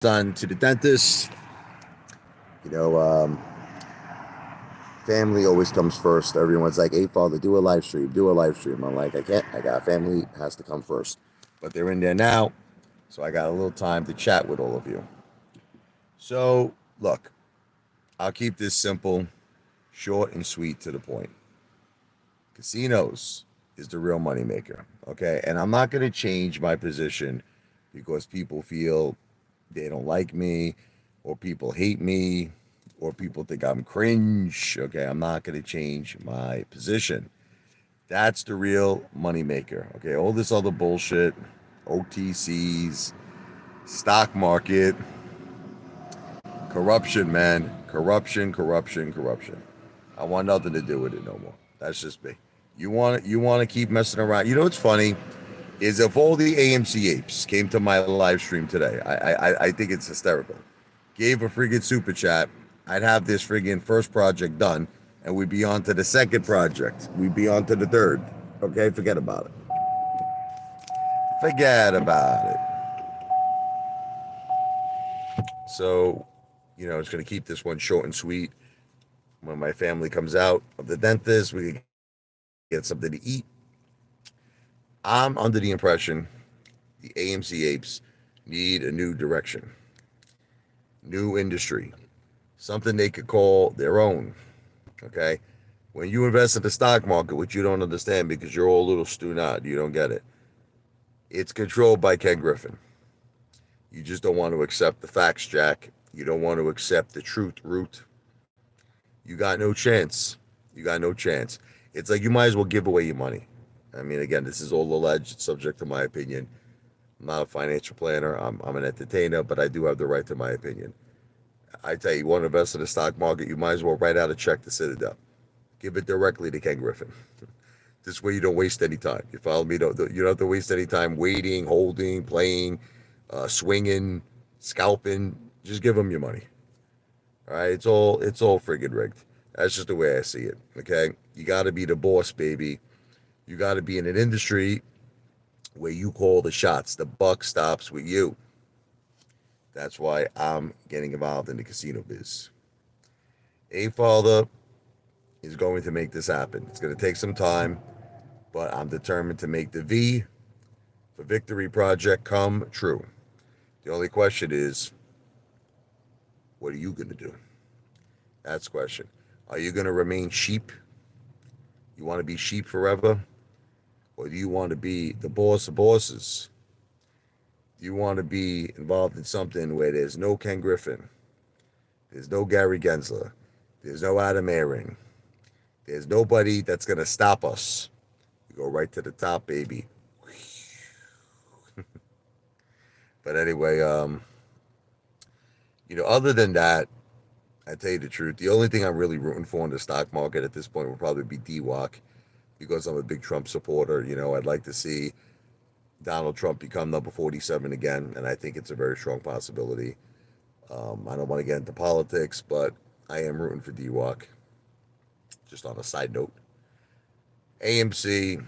son to the dentist. You know, family always comes first. Everyone's like, "Hey, father, do a live stream. Do a live stream." I'm like, "I can't. I got family has to come first." But they're in there now, so I got a little time to chat with all of you. So, look, I'll keep this simple, short, and sweet to the point. Casinos is the real moneymaker, okay? And I'm not going to change my position because people feel they don't like me, or people hate me, or people think I'm cringe. Okay, I'm not going to change my position. That's the real moneymaker. Okay, all this other bullshit, OTCs, stock market, corruption, man, corruption, corruption, corruption. I want nothing to do with it no more. That's just me. You want to keep messing around. You know what's funny is if all the AMC apes came to my live stream today, I think it's hysterical. Gave a friggin' super chat, I'd have this friggin' first project done, and we'd be on to the second project. We'd be on to the third. Okay, forget about it. Forget about it. So, it's gonna keep this one short and sweet. When my family comes out of the dentist, we can get something to eat. I'm under the impression the AMC apes need a new direction, new industry, something they could call their own. Okay? When you invest in the stock market, which you don't understand because you're all a little stunad, you don't get it. It's controlled by Ken Griffin. You just don't want to accept the facts, Jack. You don't want to accept the truth, Root. You got no chance. You got no chance. It's like you might as well give away your money. I mean, again, this is all alleged, subject to my opinion. I'm not a financial planner. I'm an entertainer, but I do have the right to my opinion. I tell you, you want to invest in the stock market, you might as well write out a check to Citadel. Give it directly to Ken Griffin. This way you don't waste any time. You follow me? You don't have to waste any time waiting, holding, playing, swinging, scalping. Just give them your money. All right, it's all friggin' rigged. That's just the way I see it. Okay, you got to be the boss, baby. You got to be in an industry where you call the shots. The buck stops with you. That's why I'm getting involved in the casino biz. Apefather is going to make this happen. It's going to take some time, but I'm determined to make the V for Victory Project come true. The only question is, what are you going to do? That's the question. Are you going to remain sheep? You want to be sheep forever? Or do you want to be the boss of bosses? Do you want to be involved in something where there's no Ken Griffin, there's no Gary Gensler, there's no Adam Aaron, there's nobody that's going to stop us? You go right to the top, baby. But anyway, other than that, I tell you the truth, the only thing I'm really rooting for in the stock market at this point would probably be DWAC because I'm a big Trump supporter. I'd like to see Donald Trump become number 47 again, and I think it's a very strong possibility. I don't want to get into politics, but I am rooting for DWAC. Just on a side note, AMC,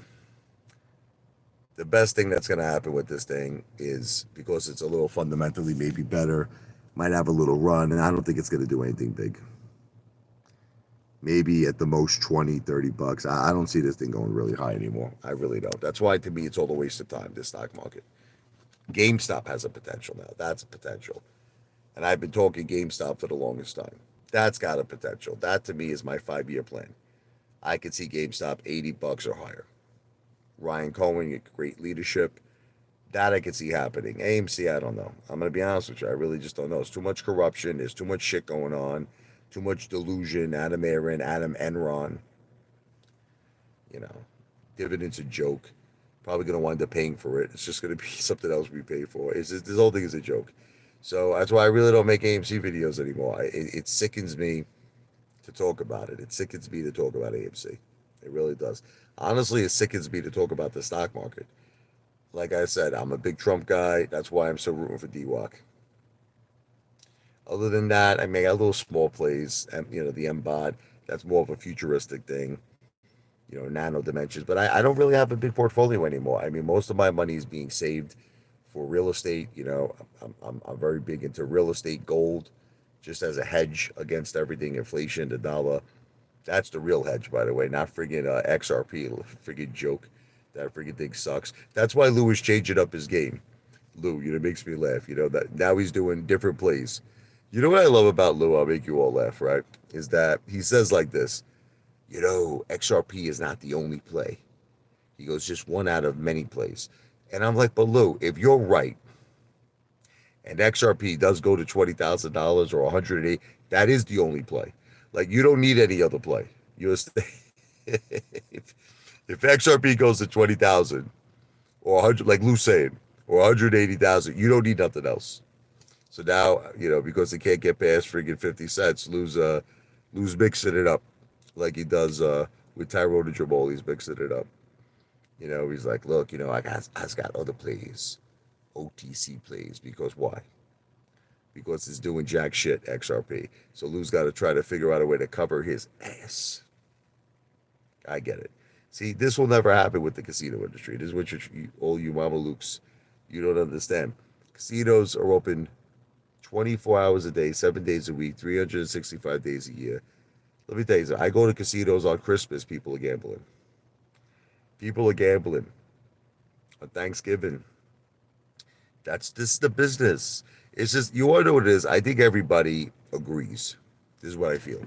the best thing that's going to happen with this thing is because it's a little fundamentally maybe better, might have a little run, and I don't think it's going to do anything big. Maybe at the most 20, $30. I don't see this thing going really high anymore. I really don't. That's why, to me, it's all a waste of time, this stock market. GameStop has a potential now. That's a potential. And I've been talking GameStop for the longest time. That's got a potential. That, to me, is my 5-year plan. I could see GameStop $80 or higher. Ryan Cohen, great leadership. That I could see happening. AMC, I don't know. I'm going to be honest with you. I really just don't know. It's too much corruption. There's too much shit going on. Too much delusion. Adam Aaron, Adam Enron. You know, dividends a joke. Probably going to wind up paying for it. It's just going to be something else we pay for. This whole thing is a joke. So that's why I really don't make AMC videos anymore. It sickens me to talk about it. It sickens me to talk about AMC. It really does. Honestly, it sickens me to talk about the stock market. Like I said, I'm a big Trump guy. That's why I'm so rooting for DWAC. Other than that, I make a little small plays, and the MBOD. That's more of a futuristic thing, nano dimensions. But I don't really have a big portfolio anymore. I mean, most of my money is being saved for real estate. I'm very big into real estate, gold, just as a hedge against everything, inflation, the dollar. That's the real hedge, by the way, not friggin' XRP, friggin' joke. That friggin' thing sucks. That's why Lou is changing up his game. Lou, it makes me laugh. That now he's doing different plays. You know what I love about Lou? I'll make you all laugh, right? Is that he says like this, XRP is not the only play. He goes, just one out of many plays. And I'm like, but Lou, if you're right, and XRP does go to $20,000 or 108, that is the only play. Like you don't need any other play. if, if XRP goes to 20,000 or 100, like Lou's saying, or 180,000, you don't need nothing else. So now, because they can't get past friggin' 50 cents, Lou's mixing it up like he does with Tyrone and Jamal. He's mixing it up. He's like, look, I got other plays, OTC plays, because why? Because it's doing jack shit, XRP. So Lou's got to try to figure out a way to cover his ass. I get it. See, this will never happen with the casino industry. This is what all you Mama Lukes, you don't understand. Casinos are open 24 hours a day, 7 days a week, 365 days a year. Let me tell you something. I go to casinos on Christmas. People are gambling. People are gambling on Thanksgiving. This is the business. It's just, you want to know what it is? I think everybody agrees. This is what I feel.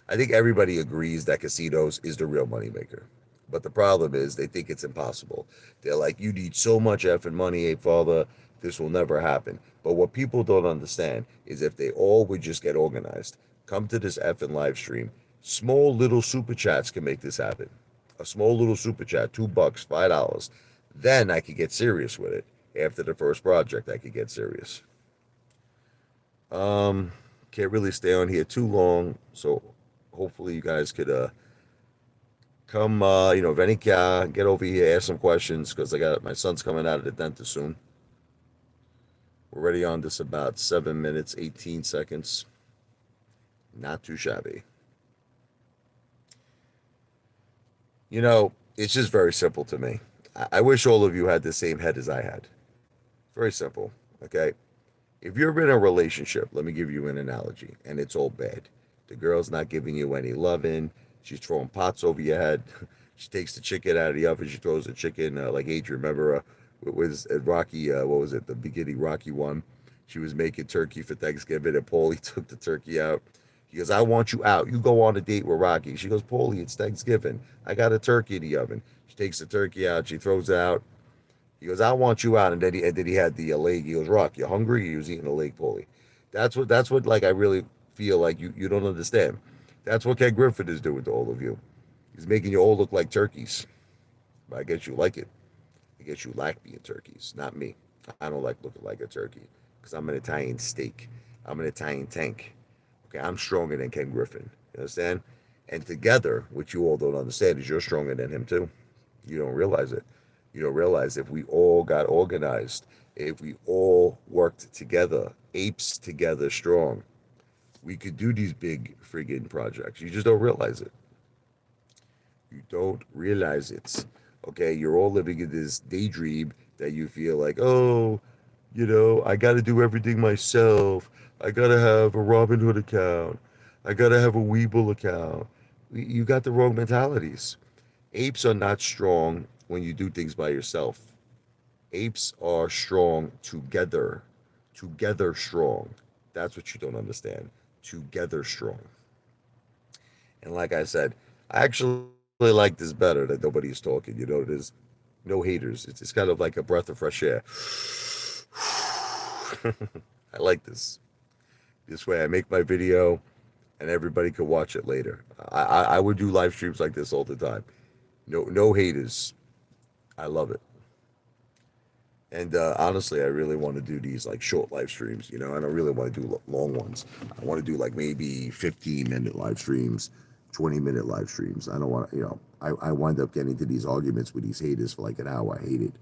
I think everybody agrees that casinos is the real moneymaker. But the problem is they think it's impossible. They're like, you need so much effing money, Apefather. This will never happen. But what people don't understand is if they all would just get organized, come to this effing live stream, small little super chats can make this happen. A small little super chat, $2, $5. Then I could get serious with it. After the first project, I could get serious. Can't really stay on here too long, so hopefully you guys could come, Venica, get over here, ask some questions, because I got my son's coming out of the dentist soon. We're already on this about 7 minutes, 18 seconds. Not too shabby. It's just very simple to me. I wish all of you had the same head as I had. Very simple, okay? If you're in a relationship, let me give you an analogy, and it's all bad. The girl's not giving you any loving. She's throwing pots over your head. She takes the chicken out of the oven. She throws the chicken, like Adrian, remember, with Rocky, what was it, the beginning Rocky one? She was making turkey for Thanksgiving, and Paulie took the turkey out. He goes, I want you out. You go on a date with Rocky. She goes, Paulie, it's Thanksgiving. I got a turkey in the oven. She takes the turkey out. She throws it out. He goes, I want you out. And then he had the leg. He goes, Rock, you hungry? He was eating a leg, Paulie. That's what like I really feel like you don't understand. That's what Ken Griffin is doing to all of you. He's making you all look like turkeys. But I guess you like it. I guess you like being turkeys, not me. I don't like looking like a turkey because I'm an Italian steak. I'm an Italian tank. Okay, I'm stronger than Ken Griffin. You understand? And together, what you all don't understand is you're stronger than him too. You don't realize it. You don't realize if we all got organized, if we all worked together, apes together strong, we could do these big friggin' projects. You just don't realize it. You don't realize it. Okay, you're all living in this daydream that you feel like, oh, I got to do everything myself. I got to have a Robinhood account. I got to have a Weeble account. You got the wrong mentalities. Apes are not strong when you do things by yourself. Apes are strong together. Together strong. That's what you don't understand. Together strong. And like I said, I actually like this better that nobody's talking. There's no haters. It's kind of like a breath of fresh air. I like this. This way I make my video and everybody can watch it later. I would do live streams like this all the time. No haters. I love it. And honestly, I really want to do these like short live streams. I don't really want to do long ones. I want to do like maybe 15-minute live streams, 20-minute live streams. I don't want to, I wind up getting into these arguments with these haters for like an hour. I hate it.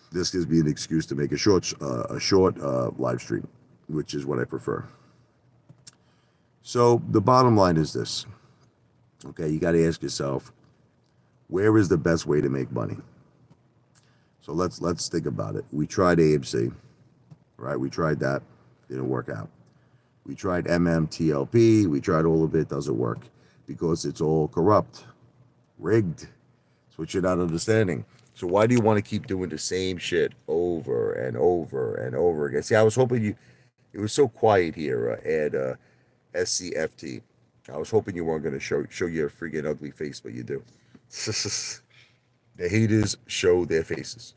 This gives me an excuse to make a short live stream, which is what I prefer. So the bottom line is this. Okay, you got to ask yourself, where is the best way to make money? So let's think about it. We tried AMC, right? We tried that, didn't work out. We tried MMTLP, we tried all of it, doesn't work because it's all corrupt, rigged. That's what you're not understanding. So why do you want to keep doing the same shit over and over and over again? See, I was hoping you. It was so quiet here at SCFT. I was hoping you weren't going to show your freaking ugly face, but you do. The haters show their faces.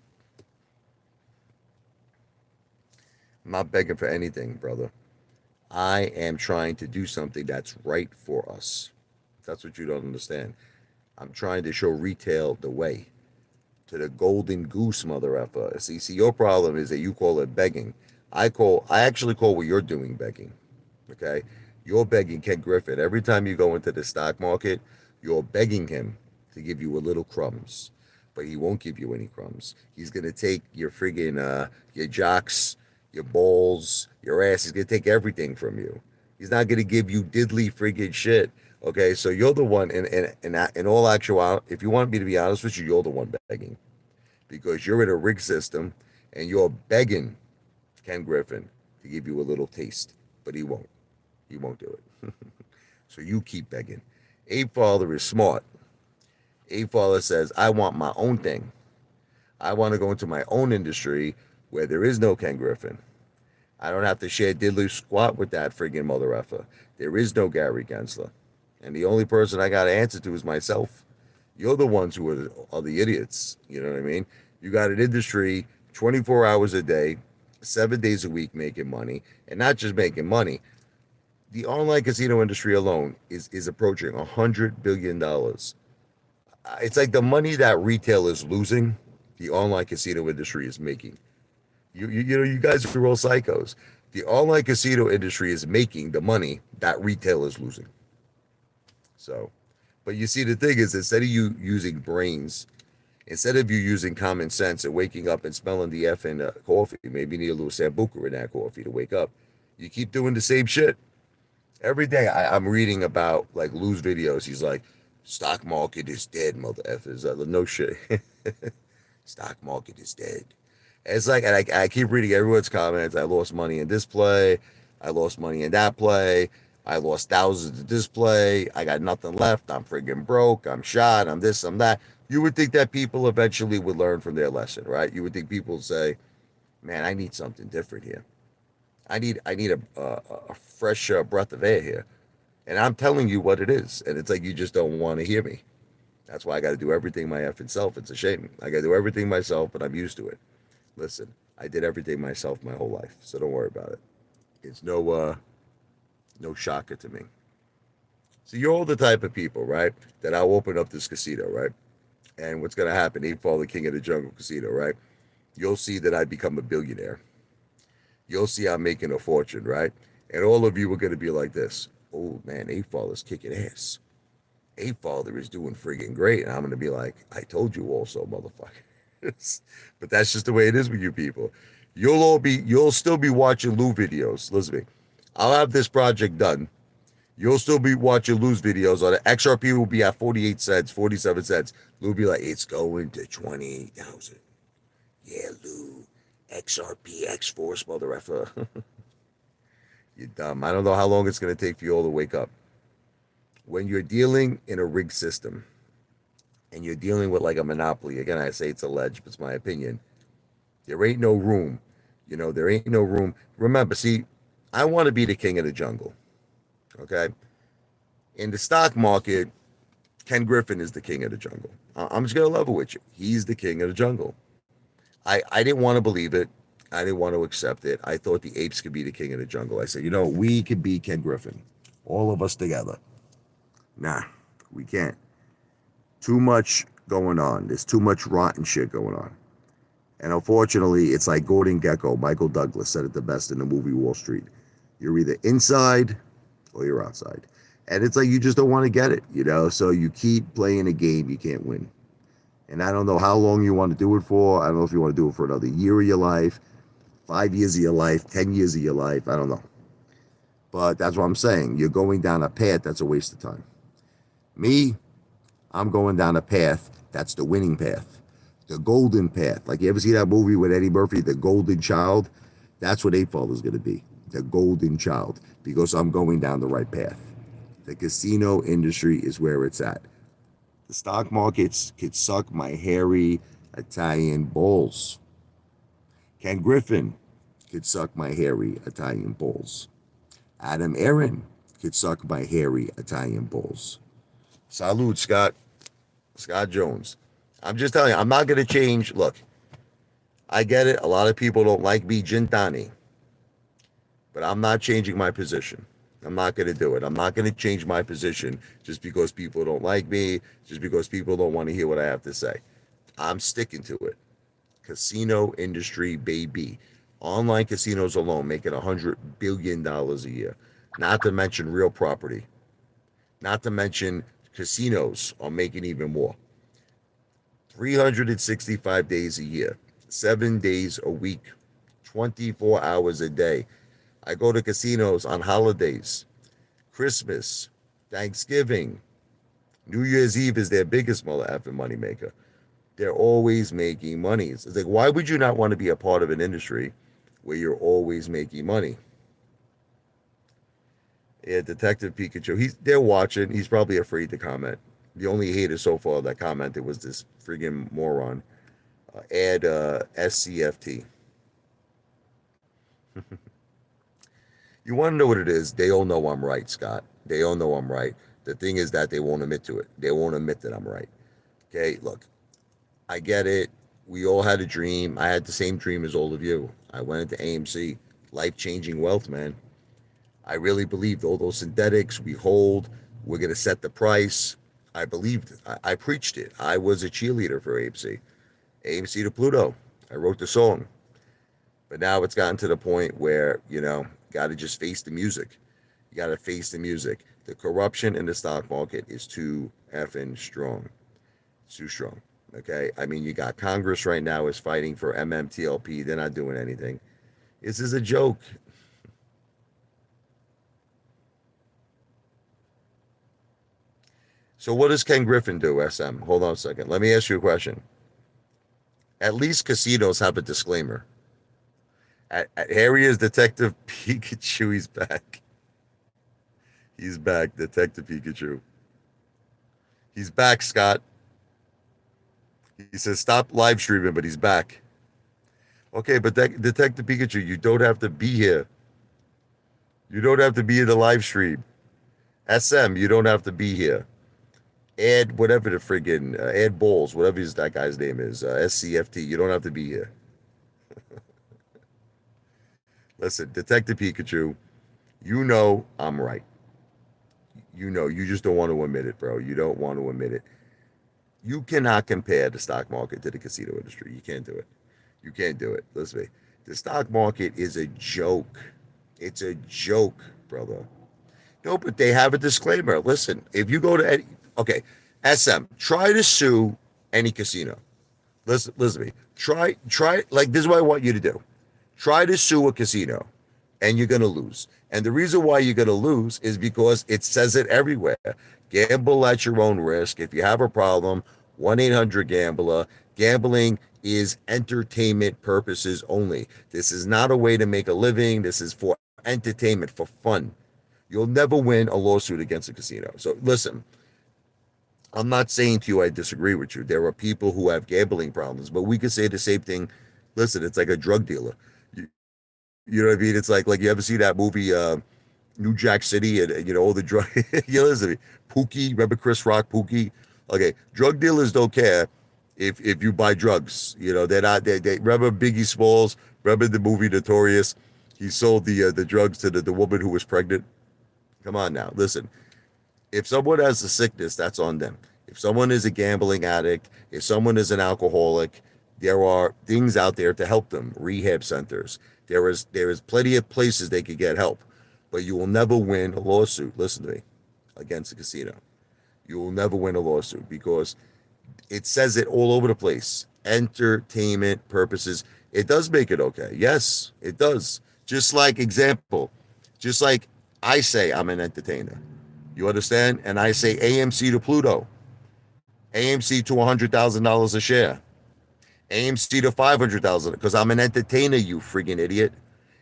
I'm not begging for anything, brother. I am trying to do something that's right for us. That's what you don't understand. I'm trying to show retail the way to the golden goose, mother effer. See, your problem is that you call it begging. I actually call what you're doing begging. Okay, you're begging Ken Griffin every time you go into the stock market. You're begging him to give you a little crumbs, but he won't give you any crumbs. He's gonna take your friggin' your jocks, your balls, your ass. He's gonna take everything from you. He's not gonna give you diddly friggin' shit. Okay, so you're the one in all actuality. If you want me to be honest with you, you're the one begging because you're in a rig system and you're begging Ken Griffin to give you a little taste, but he won't. He won't do it. So you keep begging. Apefather is smart. Apefather says, I want my own thing. I want to go into my own industry where there is no Ken Griffin. I don't have to share diddly squat with that friggin' mother effer. There is no Gary Gensler. And the only person I got to answer to is myself. You're the ones who are the idiots. You know what I mean? You got an industry 24 hours a day, 7 days a week making money, and not just making money. The online casino industry alone is approaching $100 billion. It's like the money that retail is losing, the online casino industry is making. You know, you guys are all psychos. The online casino industry is making the money that retail is losing. So, but you see, the thing is, instead of you using brains, instead of you using common sense and waking up and smelling the effing coffee, maybe you need a little sambuca in that coffee to wake up. You keep doing the same shit. Every day I'm reading about like Lou's videos. He's like, stock market is dead, mother effers. No shit. Stock market is dead. And it's like, and I keep reading everyone's comments. I lost money in this play. I lost money in that play. I lost thousands in this play. I got nothing left. I'm friggin' broke. I'm shot. I'm this, I'm that. You would think that people eventually would learn from their lesson, right? You would think people would say, man, I need something different here. I need a fresh breath of air here. And I'm telling you what it is. And it's like you just don't want to hear me. That's why I got to do everything my effing self. It's a shame. I got to do everything myself, but I'm used to it. Listen, I did everything myself my whole life, so don't worry about it. It's no shocker to me. So you're all the type of people, right? That I'll open up this casino, right? And what's gonna happen? Apefather, the king of the jungle casino, right? You'll see that I become a billionaire. You'll see I'm making a fortune, right? And all of you are gonna be like this. Oh man, Apefather's kicking ass. Apefather is doing friggin' great. And I'm gonna be like, I told you all so, motherfucker. But that's just the way it is with you people. You'll still be watching Lou videos. Listen to me. I'll have this project done. You'll still be watching Lou's videos on it. XRP will be at 48 cents, 47 cents. Lou will be like, it's going to 28,000. Yeah, Lou. XRP, X-Force, mother effer. You're dumb. I don't know how long it's going to take for you all to wake up. When you're dealing in a rigged system and you're dealing with like a monopoly, again, I say it's alleged, but it's my opinion. There ain't no room. You know, there ain't no room. Remember, see, I want to be the king of the jungle. Okay? In the stock market, Ken Griffin is the king of the jungle. I'm just going to level with you. He's the king of the jungle. I didn't want to believe it. I didn't want to accept it. I thought the apes could be the king of the jungle. I said, you know, we could be Ken Griffin. All of us together. Nah, we can't. Too much going on. There's too much rotten shit going on. And unfortunately, it's like Gordon Gekko, Michael Douglas said it the best in the movie Wall Street. You're either inside or you're outside. And it's like you just don't want to get it, you know? So you keep playing a game you can't win. And I don't know how long you want to do it for. I don't know if you want to do it for another year of your life, 5 years of your life, 10 years of your life. I don't know. But that's what I'm saying. You're going down a path that's a waste of time. Me, I'm going down a path that's the winning path. The golden path. Like, you ever see that movie with Eddie Murphy, The Golden Child? That's what Apefather is going to be. The golden child. Because I'm going down the right path. The casino industry is where it's at. The stock markets could suck my hairy Italian balls. Ken Griffin could suck my hairy Italian balls. Adam Aaron could suck my hairy Italian balls. Salute, Scott. Scott Jones. I'm just telling you, I'm not going to change. Look, I get it. A lot of people don't like me, Gintani. But I'm not changing my position. I'm not going to do it. I'm not going to change my position just because people don't like me, just because people don't want to hear what I have to say. I'm sticking to it. Casino industry, baby. Online casinos alone making $100 billion a year. Not to mention real property. Not to mention casinos are making even more. 365 days a year, 7 days a week, 24 hours a day. I go to casinos on holidays, Christmas, Thanksgiving, New Year's Eve is their biggest mother effing money maker. They're always making money. It's like, why would you not want to be a part of an industry where you're always making money? Yeah, Detective Pikachu. They're watching. He's probably afraid to comment. The only hater so far that commented was this friggin' moron. Add SCFT. You want to know what it is? They all know I'm right, Scott. They all know I'm right. The thing is that they won't admit to it. They won't admit that I'm right. Okay, look, I get it. We all had a dream. I had the same dream as all of you. I went into AMC. Life-changing wealth, man. I really believed all those synthetics we hold, we're going to set the price. I believed it. I preached it. I was a cheerleader for AMC. AMC to Pluto. I wrote the song. But now it's gotten to the point where, got to just face the music. You got to face the music. The corruption in the stock market is too effing strong. It's too strong. Okay? I mean, you got Congress right now is fighting for MMTLP. They're not doing anything. This is a joke. So what does Ken Griffin do, SM? Hold on a second. Let me ask you a question. At least casinos have a disclaimer. Here he is, Detective Pikachu. He's back. He's back, Detective Pikachu. He's back, Scott. He says stop live streaming, but he's back. Okay, but Detective Pikachu, you don't have to be here. You don't have to be in the live stream. SM, you don't have to be here. Add whatever the friggin' add balls, whatever that guy's name is, SCFT. You don't have to be here. Listen, Detective Pikachu, you know I'm right. You just don't want to admit it, bro. You don't want to admit it. You cannot compare the stock market to the casino industry. You can't do it. You can't do it. Listen to me. The stock market is a joke. It's a joke, brother. No, but they have a disclaimer. Listen, if you go to any, okay, SM, try to sue any casino. Listen to me. Try, like, this is what I want you to do. Try to sue a casino, and you're going to lose. And the reason why you're going to lose is because it says it everywhere. Gamble at your own risk. If you have a problem, 1-800-GAMBLER. Gambling is entertainment purposes only. This is not a way to make a living. This is for entertainment, for fun. You'll never win a lawsuit against a casino. So listen, I'm not saying to you I disagree with you. There are people who have gambling problems, but we could say the same thing. Listen, it's like a drug dealer. You know what I mean? It's like you ever see that movie, New Jack City, and all the drug. Listen to me. Pookie, remember Chris Rock, Pookie? Okay, drug dealers don't care if you buy drugs. They're not. They remember Biggie Smalls. Remember the movie Notorious? He sold the drugs to the woman who was pregnant. Come on now, listen. If someone has a sickness, that's on them. If someone is a gambling addict, if someone is an alcoholic, there are things out there to help them. Rehab centers. There is plenty of places they could get help, but you will never win a lawsuit. Listen to me, against a casino. You will never win a lawsuit because it says it all over the place. Entertainment purposes. It does make it okay. Yes, it does. Just like I say I'm an entertainer. You understand? And I say AMC to Pluto. AMC to $100,000 a share. AMC to 500,000 because I'm an entertainer, you friggin' idiot.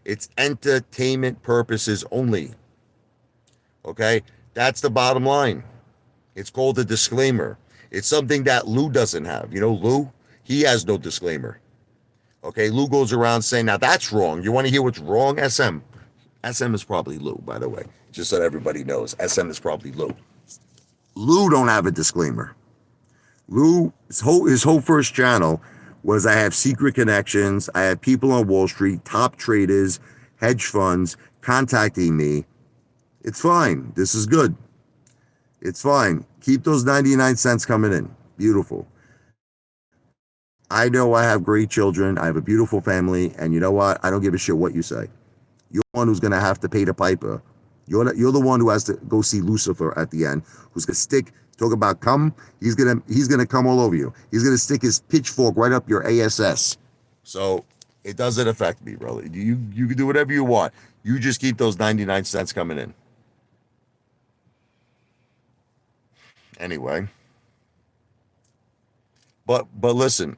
It's entertainment purposes only. Okay? That's the bottom line. It's called a disclaimer. It's something that Lou doesn't have. You know, Lou, he has no disclaimer. Okay, Lou goes around saying, now that's wrong. You want to hear what's wrong, SM? SM is probably Lou, by the way. Just so everybody knows, SM is probably Lou. Lou don't have a disclaimer. Lou, his whole first channel was I have secret connections. I have people on Wall Street, top traders, hedge funds contacting me. It's fine. This is good. It's fine. Keep those 99 cents coming in. Beautiful. I know I have great children. I have a beautiful family. And you know what? I don't give a shit what you say. You're the one who's going to have to pay the piper. You're the one who has to go see Lucifer at the end, who's going to talk about come. He's gonna come all over you. He's going to stick his pitchfork right up your ASS. So it doesn't affect me, brother. You can do whatever you want. You just keep those 99 cents coming in. Anyway. But listen,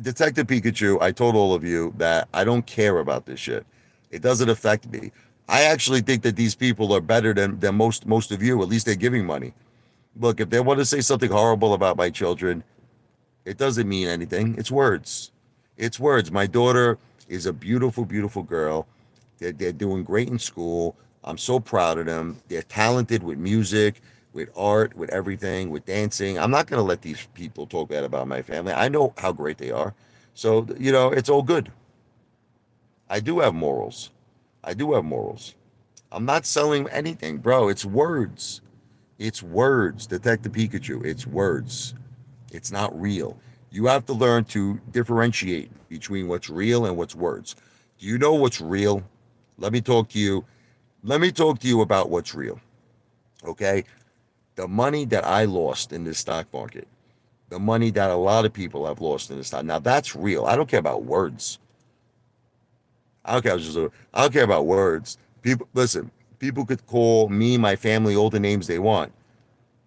Detective Pikachu, I told all of you that I don't care about this shit. It doesn't affect me. I actually think that these people are better than most of you. At least they're giving money. Look, if they want to say something horrible about my children, it doesn't mean anything. It's words. It's words. My daughter is a beautiful, beautiful girl. They're doing great in school. I'm so proud of them. They're talented with music, with art, with everything, with dancing. I'm not going to let these people talk bad about my family. I know how great they are. So, it's all good. I do have morals. I do have morals. I'm not selling anything, bro. It's words. It's words, Detective Pikachu. It's words. It's not real. You have to learn to differentiate between what's real and what's words. Do you know what's real? Let me talk to you. Let me talk to you about what's real. Okay? The money that I lost in this stock market, the money that a lot of people have lost in this stock. Now that's real. I don't care about words. I don't care about words. People listen, people could call me, my family, all the names they want.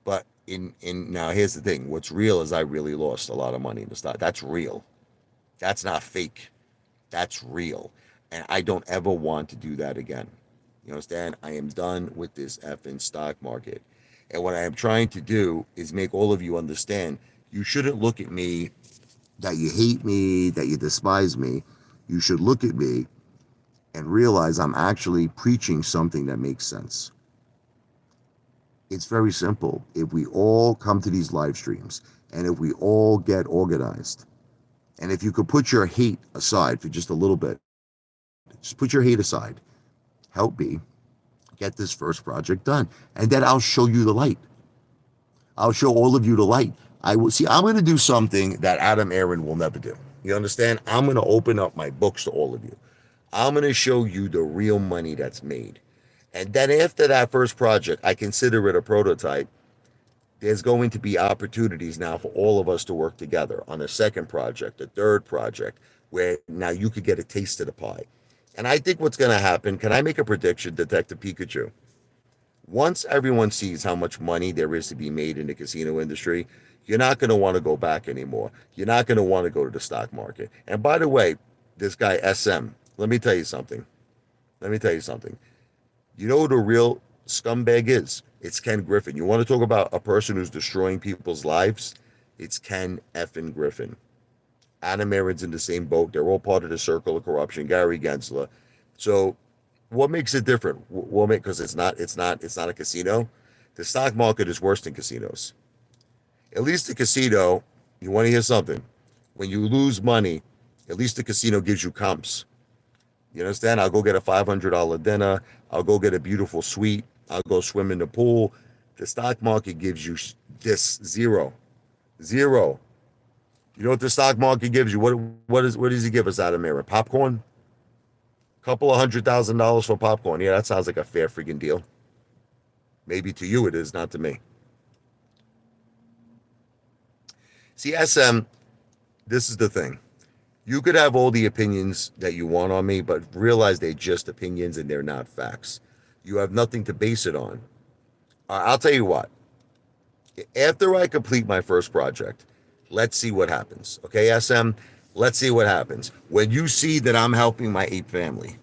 But in now here's the thing. What's real is I really lost a lot of money in the stock. That's real. That's not fake. That's real. And I don't ever want to do that again. You understand? I am done with this effing stock market. And what I am trying to do is make all of you understand you shouldn't look at me that you hate me, that you despise me. You should look at me and realize I'm actually preaching something that makes sense. It's very simple. If we all come to these live streams and if we all get organized, and if you could put your hate aside for just a little bit, just put your hate aside, help me get this first project done. And then I'll show you the light. I'll show all of you the light. I'm going to do something that Adam Aaron will never do. You understand? I'm going to open up my books to all of you. I'm going to show you the real money that's made. And then after that first project, I consider it a prototype. There's going to be opportunities now for all of us to work together on a second project, a third project, where now you could get a taste of the pie. And I think what's going to happen, can I make a prediction, Detective Pikachu? Once everyone sees how much money there is to be made in the casino industry, you're not going to want to go back anymore. You're not going to want to go to the stock market. And by the way, this guy SM, let me tell you something. Let me tell you something. You know who the real scumbag is? It's Ken Griffin. You want to talk about a person who's destroying people's lives? It's Ken effing Griffin. Adam Aaron's in the same boat. They're all part of the circle of corruption. Gary Gensler. So, what makes it different? What make because it's not a casino. The stock market is worse than casinos. At least the casino, you want to hear something? When you lose money, at least the casino gives you comps. You understand? I'll go get a $500 dinner. I'll go get a beautiful suite. I'll go swim in the pool. The stock market gives you this zero. Zero. You know what the stock market gives you? What does he give us out of mirror? Popcorn? Couple of $100,000 for popcorn. Yeah, that sounds like a fair freaking deal. Maybe to you it is, not to me. See, SM, this is the thing. You could have all the opinions that you want on me, but realize they're just opinions and they're not facts. You have nothing to base it on. I'll tell you what. After I complete my first project, Let's see what happens. Okay, SM. Let's see what happens when you see that I'm helping my ape family.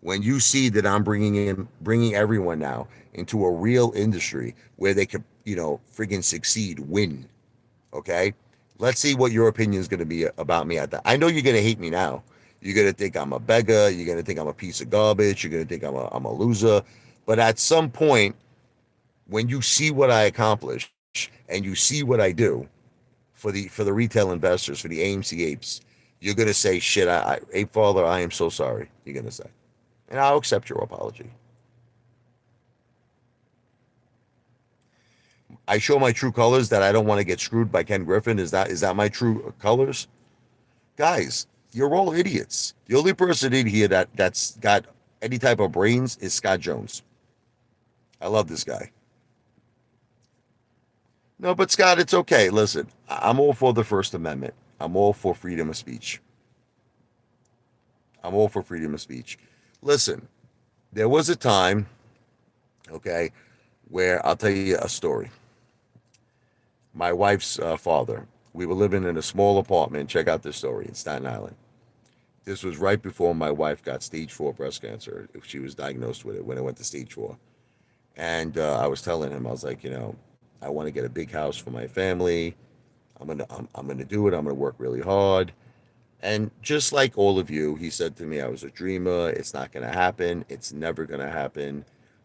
When you see that I'm bringing everyone now into a real industry where they could, friggin' succeed, win. Okay, let's see what your opinion is going to be about me at that. I know you're going to hate me now. You're going to think I'm a beggar. You're going to think I'm a piece of garbage. You're going to think I'm a loser. But at some point, when you see what I accomplish and you see what I do for the retail investors, for the AMC apes, you're going to say, shit, Ape Father, I am so sorry. You're going to say. And I'll accept your apology. I show my true colors that I don't want to get screwed by Ken Griffin. Is that my true colors? Guys, you're all idiots. The only person in here that's got any type of brains is Scott Jones. I love this guy. No, but Scott, it's okay. Listen, I'm all for the First Amendment. I'm all for freedom of speech. I'm all for freedom of speech. Listen, there was a time, okay, where I'll tell you a story. My wife's father, we were living in a small apartment. Check out this story in Staten Island. This was right before my wife got stage 4 breast cancer. She was diagnosed with it when it went to stage 4. And I was telling him, I was like, I want to get a big house for my family. I'm gonna do it. I'm gonna work really hard. And just like all of you, he said to me, I was a dreamer. It's not gonna happen. It's never gonna happen.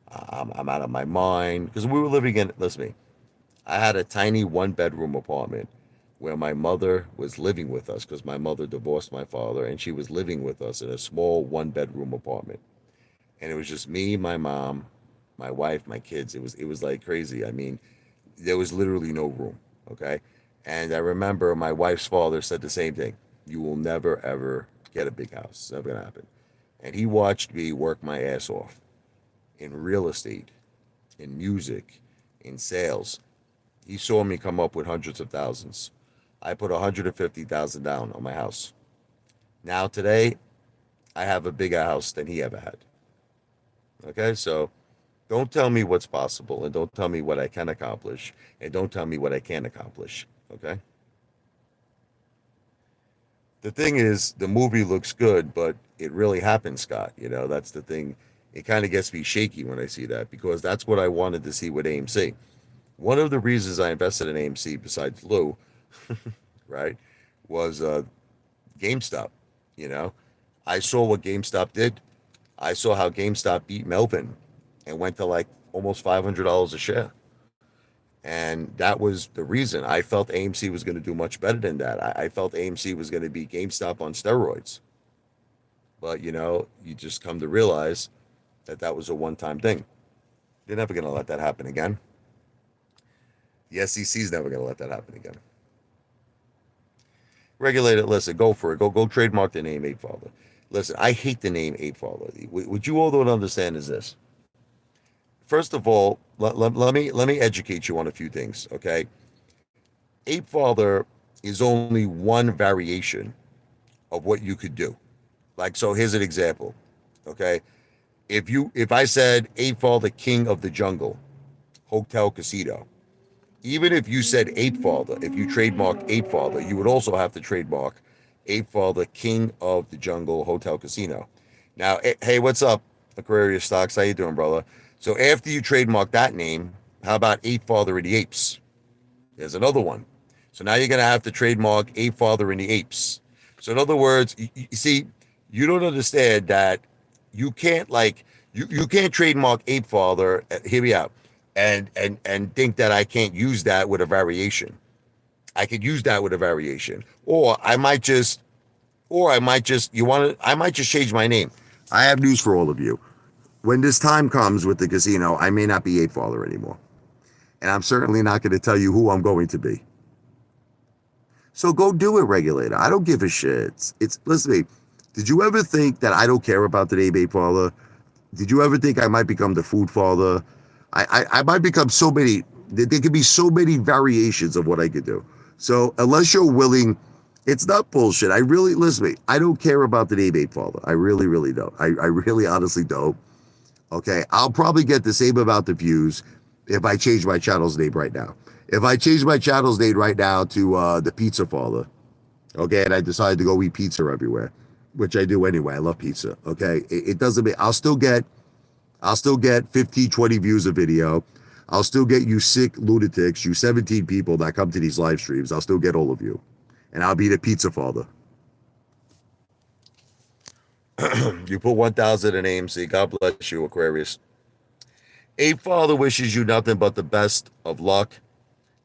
I'm out of my mind because we were living in. Listen to me. I had a tiny 1 bedroom apartment where my mother was living with us because my mother divorced my father, and she was living with us in a small 1 bedroom apartment. And it was just me, my mom, my wife, my kids. It was like crazy. I mean, there was literally no room. Okay. And I remember my wife's father said the same thing. You will never ever get a big house. It's never gonna happen. And he watched me work my ass off in real estate, in music, in sales. He saw me come up with hundreds of thousands. I put 150,000 down on my house. Now today, I have a bigger house than he ever had. Okay, so don't tell me what's possible, and don't tell me what I can accomplish, and don't tell me what I can't accomplish. Okay. The thing is, the movie looks good, but it really happened, Scott. That's the thing. It kind of gets me shaky when I see that because that's what I wanted to see with AMC. One of the reasons I invested in AMC, besides Lou, right, was GameStop. You know, I saw what GameStop did. I saw how GameStop beat Melvin and went to like almost $500 a share. And that was the reason I felt AMC was going to do much better than that. I felt AMC was going to be GameStop on steroids. But, you just come to realize that that was a one time thing. They're never going to let that happen again. The SEC is never going to let that happen again. Regulator, listen, go for it. Go trademark the name Apefather. Listen, I hate the name Apefather. What you all don't understand is this. First of all, let me educate you on a few things, okay? Apefather is only one variation of what you could do. Like, so here's an example, okay? If I said Apefather King of the Jungle, Hotel Casino, even if you said Apefather, if you trademarked Apefather, you would also have to trademark Apefather King of the Jungle Hotel Casino. Now, hey, what's up, Aquarius Stocks? How you doing, brother? So after you trademark that name, how about Apefather and the Apes? There's another one. So now you're going to have to trademark Apefather and the Apes. So in other words, you see, you don't understand that you can't you can't trademark Apefather. Hear me out, and think that I can't use that with a variation. I could use that with a variation, or I might just I might just change my name. I have news for all of you. When this time comes with the casino, I may not be Apefather anymore, and I'm certainly not going to tell you who I'm going to be. So go do it, regulator. I don't give a shit. It's listen to me. Did you ever think that I don't care about the name Apefather? Did you ever think I might become the food father? I might become so many. There could be so many variations of what I could do. So unless you're willing, it's not bullshit. I really listen to me. I don't care about the name Apefather. I really, really don't. I really, honestly don't. Okay, I'll probably get the same amount of views if I change my channel's name right now. If I change my channel's name right now to the Pizza Father, okay, and I decided to go eat pizza everywhere, which I do anyway. I love pizza. Okay, it doesn't mean I'll still get 15, 20 views a video. I'll still get you sick lunatics, you 17 people that come to these live streams. I'll still get all of you. And I'll be the Pizza Father. You put 1,000 in AMC. God bless you, Aquarius. Apefather wishes you nothing but the best of luck,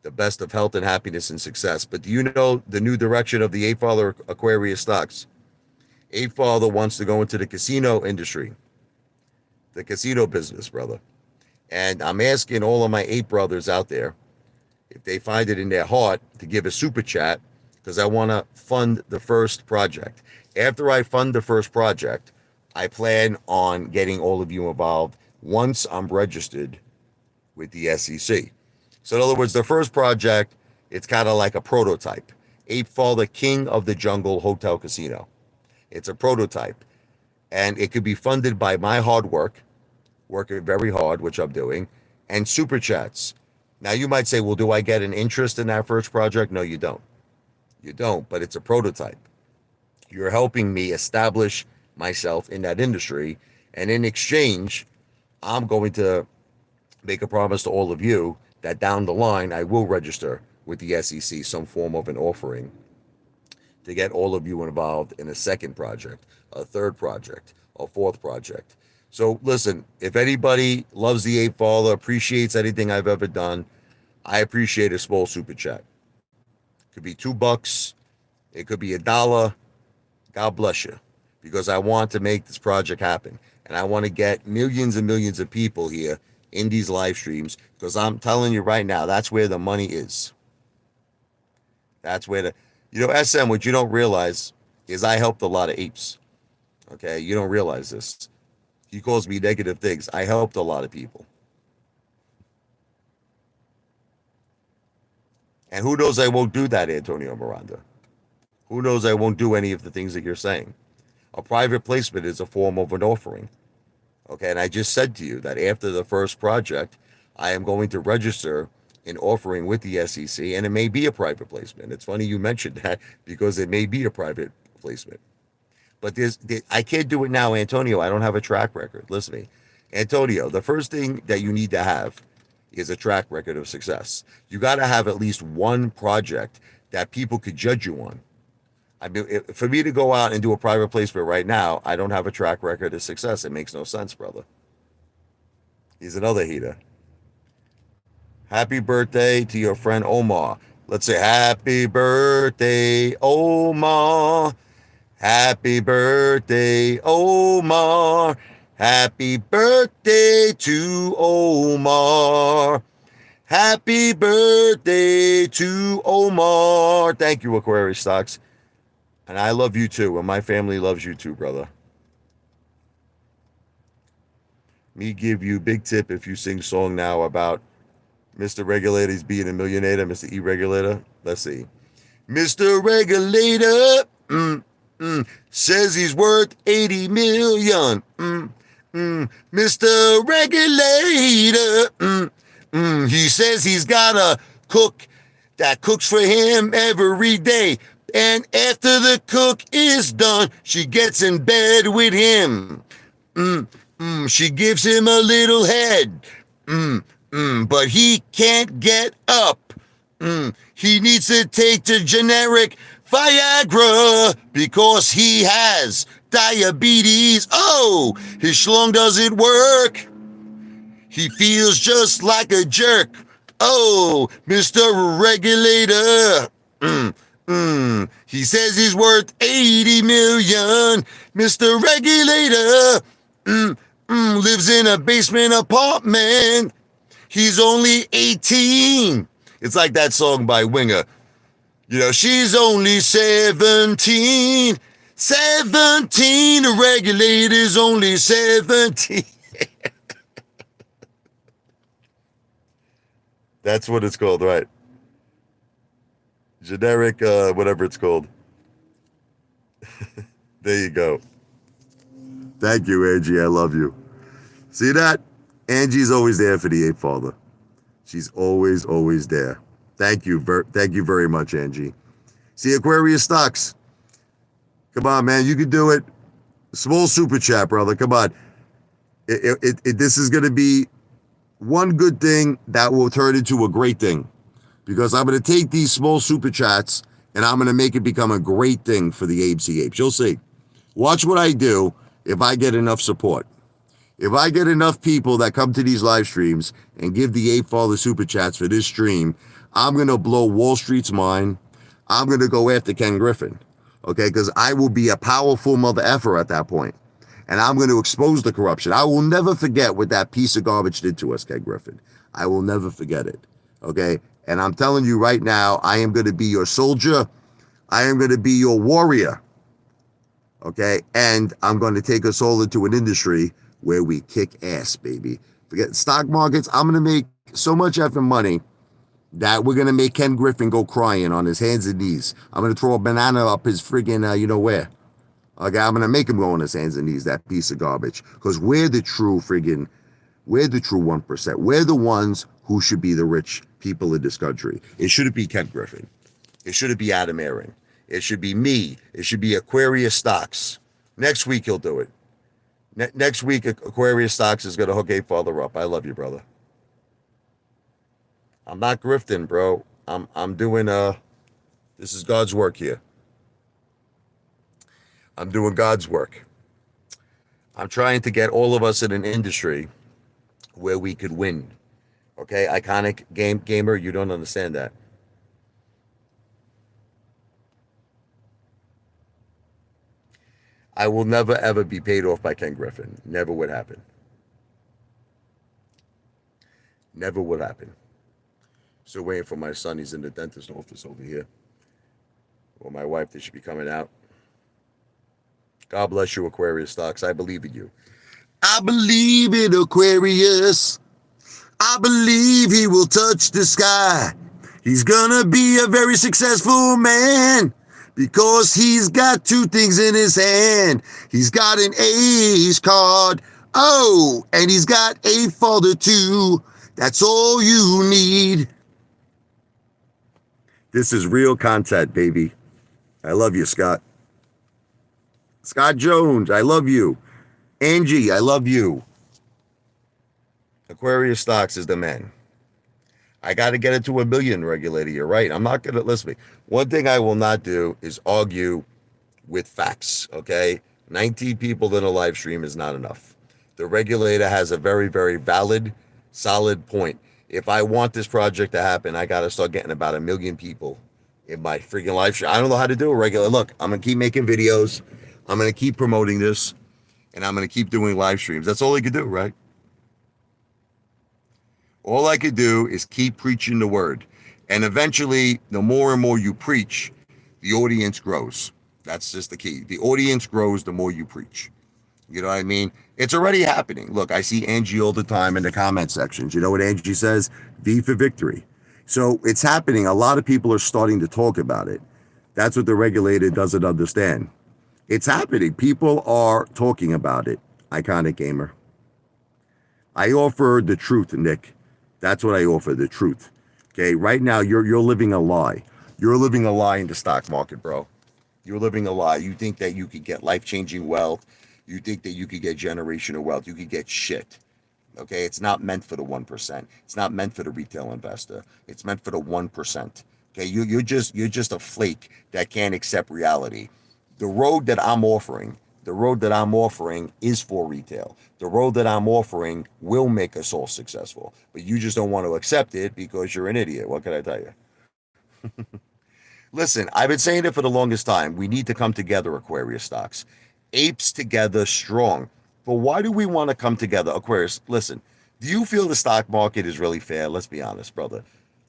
the best of health and happiness and success. But do you know the new direction of the Apefather Aquarius stocks? Apefather wants to go into the casino industry, the casino business, brother. And I'm asking all of my ape brothers out there if they find it in their heart to give a super chat, because I want to fund the first project. After I fund the first project, I plan on getting all of you involved once I'm registered with the SEC. So in other words, the first project, it's kind of like a prototype. Apefather King of the Jungle Hotel Casino. It's a prototype. And it could be funded by my hard work, working very hard, which I'm doing, and super chats. Now you might say, well, do I get an interest in that first project? No, you don't. You don't, but it's a prototype. You're helping me establish myself in that industry. And in exchange, I'm going to make a promise to all of you that down the line, I will register with the SEC, some form of an offering, to get all of you involved in a second project, a third project, a fourth project. So listen, if anybody loves the Apefather, appreciates anything I've ever done, I appreciate a small super chat. It could be $2, it could be $1. God bless you, because I want to make this project happen. And I want to get millions and millions of people here in these live streams, because I'm telling you right now, that's where the money is. That's where SM, what you don't realize is I helped a lot of apes. Okay, you don't realize this. He calls me negative things. I helped a lot of people. And who knows I won't do that, Antonio Miranda? Who knows I won't do any of the things that you're saying? A private placement is a form of an offering. Okay, and I just said to you that after the first project, I am going to register an offering with the SEC, and it may be a private placement. It's funny you mentioned that, because it may be a private placement. But I can't do it now, Antonio. I don't have a track record. Listen to me. Antonio, the first thing that you need to have is a track record of success. You got to have at least one project that people could judge you on. I mean, for me to go out and do a private placement right now, I don't have a track record of success. It makes no sense, brother. He's another heater. Happy birthday to your friend Omar. Let's say happy birthday, Omar. Happy birthday, Omar. Happy birthday to Omar. Happy birthday to Omar. Thank you, Aquarius Stocks. And I love you too, and my family loves you too, brother. Me give you big tip if you sing song now about Mr. Regulator's being a millionaire, Mr. E-Regulator. Let's see. Mr. Regulator says he's worth 80 million. Mr. Regulator, he says he's got a cook that cooks for him every day. And after the cook is done, she gets in bed with him. She gives him a little head. But he can't get up. He needs to take the generic Viagra because he has diabetes. Oh, his schlong doesn't work. He feels just like a jerk. Oh, Mr. Regulator. He says he's worth 80 million. Mr. Regulator lives in a basement apartment. He's only 18. It's like that song by Winger. You know, she's only 17. 17, the Regulator's only 17. That's what it's called, right? Generic, whatever it's called. There you go. Thank you, Angie. I love you. See that? Angie's always there for the Apefather. She's always, always there. Thank you very much, Angie. See, Aquarius stocks. Come on, man. You can do it. Small super chat, brother. Come on. This is going to be one good thing that will turn into a great thing, because I'm going to take these small super chats and I'm going to make it become a great thing for the Apes. You'll see. Watch what I do if I get enough support. If I get enough people that come to these live streams and give the Apefather super chats for this stream, I'm going to blow Wall Street's mind. I'm going to go after Ken Griffin, okay? Because I will be a powerful mother effer at that point. And I'm going to expose the corruption. I will never forget what that piece of garbage did to us, Ken Griffin. I will never forget it, okay? And I'm telling you right now, I am going to be your soldier. I am going to be your warrior, okay? And I'm going to take us all into an industry where we kick ass, baby. Forget stock markets. I'm going to make so much effing money that we're going to make Ken Griffin go crying on his hands and knees. I'm going to throw a banana up his friggin', you know where. Okay, I'm going to make him go on his hands and knees, that piece of garbage. Because we're the true 1%. We're the ones who should be the rich people in this country. It shouldn't be Ken Griffin. It shouldn't be Adam Aaron. It should be me. It should be Aquarius Stocks. Next week, he'll do it. Next week, Aquarius Stocks is going to hook Apefather up. I love you, brother. I'm not grifting, bro. I'm doing, this is God's work here. I'm doing God's work. I'm trying to get all of us in an industry where we could win. Okay, iconic gamer, you don't understand that. I will never ever be paid off by Ken Griffin. Never would happen. Never would happen. Still waiting for my son. He's in the dentist office over here. Well, my wife, they should be coming out. God bless you, Aquarius Stocks. I believe in you. I believe in Aquarius. I believe he will touch the sky. He's gonna be a very successful man because he's got two things in his hand. He's got an A's card. Oh, and he's got Apefather too. That's all you need. This is real content, baby. I love you, Scott. Scott Jones, I love you. Angie, I love you. Aquarius Stocks is the man. I got to get it to 1 million, regulator. You're right. I'm not going to, listen to me. One thing I will not do is argue with facts, okay? 19 people in a live stream is not enough. The regulator has a very, very valid, solid point. If I want this project to happen, I got to start getting about 1 million people in my freaking live stream. I don't know how to do it, regular. Look, I'm going to keep making videos. I'm going to keep promoting this, and I'm going to keep doing live streams. That's all I could do, right? All I could do is keep preaching the word. And eventually, the more and more you preach, the audience grows. That's just the key. The audience grows the more you preach. You know what I mean? It's already happening. Look, I see Angie all the time in the comment sections. You know what Angie says? V for victory. So it's happening. A lot of people are starting to talk about it. That's what the regulator doesn't understand. It's happening. People are talking about it. Iconic gamer. I offer the truth, Nick. That's what I offer, the truth. Okay, right now you're living a lie. You're living a lie in the stock market, bro. You're living a lie. You think that you could get life-changing wealth. You think that you could get generational wealth. You could get shit. Okay, it's not meant for the 1%. It's not meant for the retail investor. It's meant for the 1%. Okay, you're just a flake that can't accept reality. The road that I'm offering is for retail. The road that I'm offering will make us all successful, but you just don't want to accept it because you're an idiot. What can I tell you? Listen, I've been saying it for the longest time. We need to come together, Aquarius Stocks. Apes together strong. But why do we want to come together? Aquarius, listen, do you feel the stock market is really fair? Let's be honest, brother.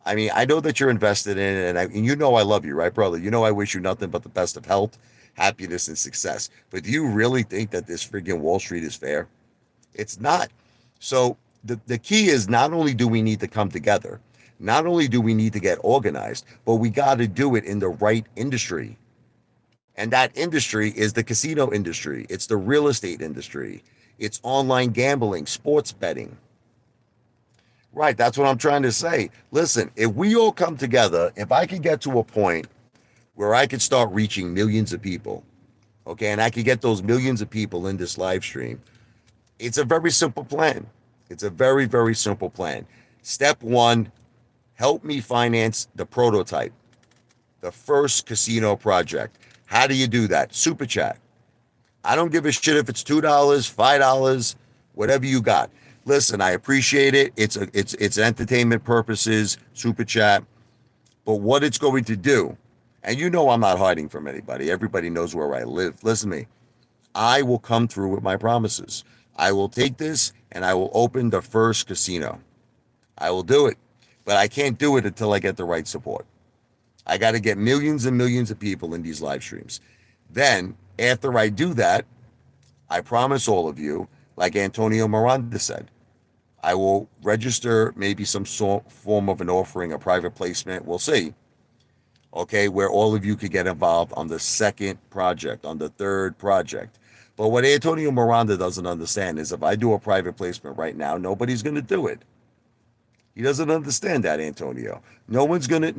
I mean, I know that you're invested in it, and you know I love you, right, brother? You know I wish you nothing but the best of health, happiness, and success. But do you really think that this freaking Wall Street is fair? It's not. So the key is, not only do we need to come together, not only do we need to get organized, but we got to do it in the right industry. And that industry is the casino industry. It's the real estate industry. It's online gambling, sports betting. Right. That's what I'm trying to say. Listen, if we all come together, if I could get to a point where I could start reaching millions of people, okay, and I could get those millions of people in this live stream, it's a very simple plan. It's a very, very simple plan. Step one, help me finance the prototype, the first casino project. How do you do that? Super chat. I don't give a shit if it's $2, $5, whatever you got. Listen, I appreciate it. It's entertainment purposes, super chat. But what it's going to do, and you know I'm not hiding from anybody. Everybody knows where I live. Listen to me. I will come through with my promises. I will take this and I will open the first casino. I will do it. But I can't do it until I get the right support. I got to get millions and millions of people in these live streams. Then, after I do that, I promise all of you, like Antonio Miranda said, I will register maybe some form of an offering, a private placement. We'll see. Okay, where all of you could get involved on the second project, on the third project. But what Antonio Miranda doesn't understand is if I do a private placement right now, nobody's going to do it. He doesn't understand that, Antonio. No one's gonna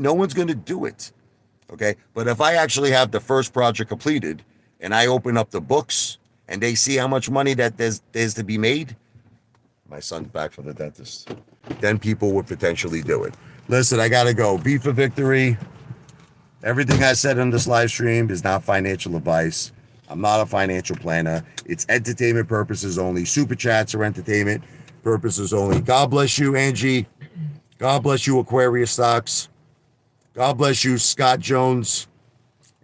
do it. Okay. But if I actually have the first project completed and I open up the books and they see how much money that there's to be made, my son's back from the dentist, then people would potentially do it. Listen, I gotta go. Be for victory. Everything I said in this live stream is not financial advice. I'm not a financial planner. It's entertainment purposes only. Super chats are entertainment purposes only. God bless you, Angie. God bless you, Aquarius stocks. God bless you, Scott Jones,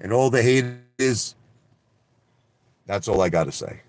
and all the haters. That's all I got to say.